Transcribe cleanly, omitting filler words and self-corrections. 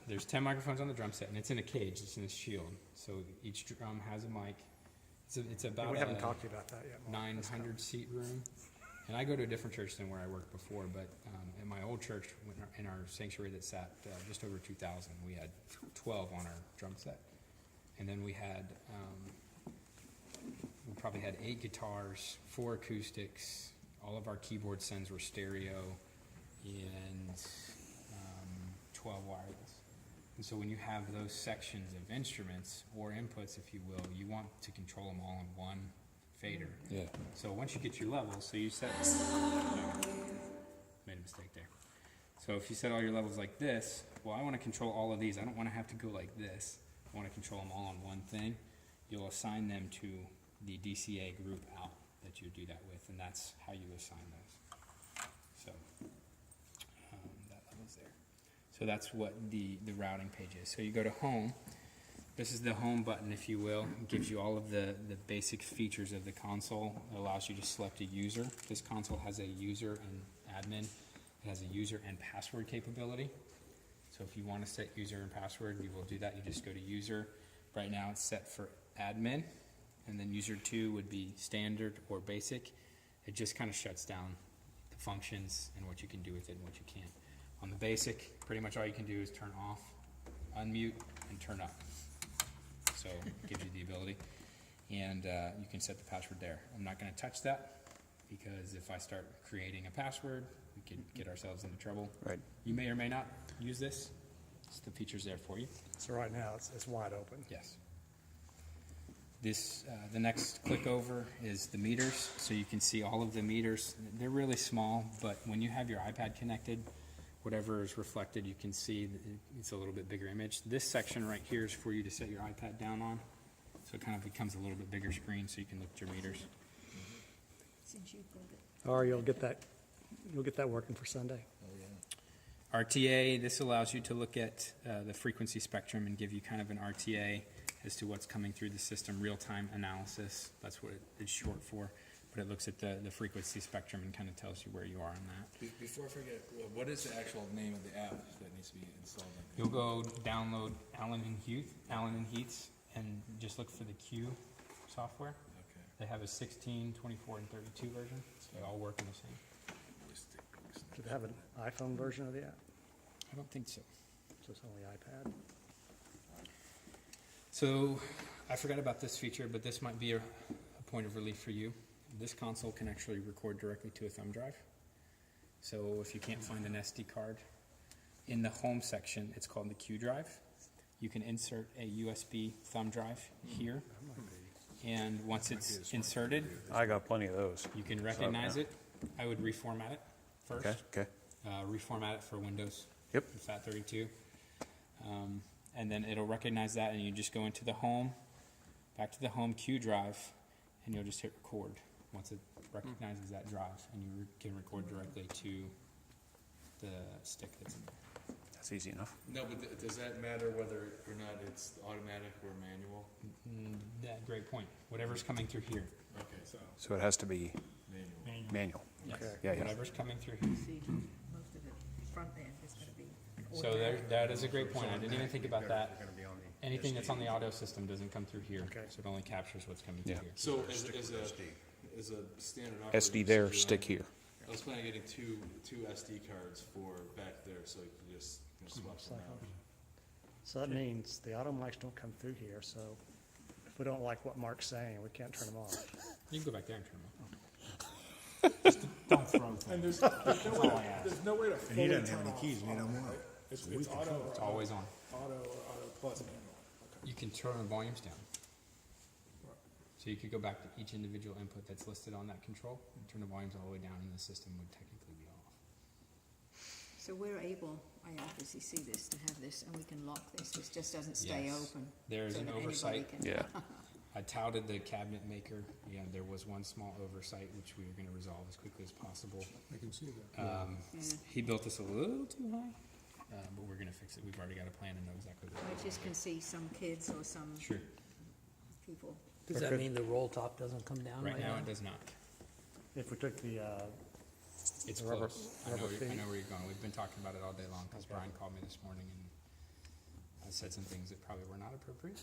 there's 10 microphones on the drum set, and it's in a cage. It's in a shield. So each drum has a mic. It's about We haven't talked to you about that yet. Mark. 900 seat room. And I go to a different church than where I worked before, but in my old church, in our sanctuary that sat just over 2,000, we had 12 on our drum set. And then we probably had 8 guitars, 4 acoustics, all of our keyboard sends were stereo, and 12 wireless. And so when you have those sections of instruments or inputs, if you will, you want to control them all in one fader. Yeah. So once you get your levels, so you set, made a mistake there. So if you set all your levels like this, well, I want to control all of these. I don't want to have to go like this. I want to control them all on one thing. You'll assign them to the DCA group out that you do that with, and that's how you assign those. So that level's there. So that's what the routing page is. So you go to home. This is the home button, if you will. It gives you all of the basic features of the console. It allows you to select a user. This console has a user and admin. It has a user and password capability. So if you want to set user and password, you will do that. You just go to user. Right now it's set for admin. And then user 2 would be standard or basic. It just kind of shuts down the functions and what you can do with it and what you can't. On the basic, pretty much all you can do is turn off, unmute, and turn up. So it gives you the ability. And you can set the password there. I'm not going to touch that because if I start creating a password, we could get ourselves into trouble. Right. You may or may not use this. It's the feature's there for you. So right now, it's wide open. Yes. This, the next click over is the meters. So you can see all of the meters. They're really small, but when you have your iPad connected, whatever is reflected, you can see that it's a little bit bigger image. This section right here is for you to set your iPad down on. So it kind of becomes a little bit bigger screen so you can look at your meters. Or you'll get that working for Sunday. RTA, this allows you to look at the frequency spectrum and give you kind of an RTA as to what's coming through the system, real-time analysis. That's what it's short for. But it looks at the frequency spectrum and kind of tells you where you are on that. Before I forget, what is the actual name of the app that needs to be installed? You'll go download Allen and Heath's, and just look for the Q software. Okay. They have a 16, 24, and 32 version. So they all work in the same. Do they have an iPhone version of the app? I don't think so. So it's only iPad? So I forgot about this feature, but this might be a point of relief for you. This console can actually record directly to a thumb drive. So if you can't find an SD card, in the home section, it's called the Q drive. You can insert a USB thumb drive here. And once it's inserted, I got plenty of those. you can recognize it. I would reformat it first. Okay. Reformat it for Windows. Yep. FAT32. And then it'll recognize that, and you just go into the home, back to the home Q drive, and you'll just hit record once it recognizes that drive, and you can record directly to the stick that's in there. That's easy enough. No, but does that matter whether or not it's automatic or manual? Great point. Whatever's coming through here. Okay, So it has to be manual. manual. Yes. Okay. Yeah. Whatever's coming through here. See, most of the front end is going to be. So that is a great point. I didn't even think about that. Anything that's on the audio system doesn't come through here. Okay. So it only captures what's coming Yeah. through here. So as a standard operating SD there, procedure, stick here. I was planning on getting two SD cards for back there, so you can just swap them out. So that means the auto mics don't come through here, so if we don't like what Mark's saying, we can't turn them off. You can go back there and turn them off. Don't throw things. And there's no way to And he fully doesn't have turn any off keys, and he don't want right? it. It's So we it's control auto, It's always on. auto plus manual. Okay. You can turn the volumes down. So you could go back to each individual input that's listed on that control and turn the volumes all the way down, and the system would technically be off. So we're able, I obviously see this, to have this, and we can lock this. This just doesn't stay Yes. open. There is so an that anybody oversight. can- Yeah. I touted the cabinet maker. Yeah, there was one small oversight which we were going to resolve as quickly as possible. I can see that. Yeah. He built this a little too high, but we're going to fix it. We've already got a plan and know exactly what. I just can see some kids or some Sure. people. Does that mean the roll top doesn't come down Right now it does not. If we took the, It's The rubber- close. I know rubber where feet. you're going. We've been talking about it all day long because Brian called me this morning and said some things that probably were not appropriate.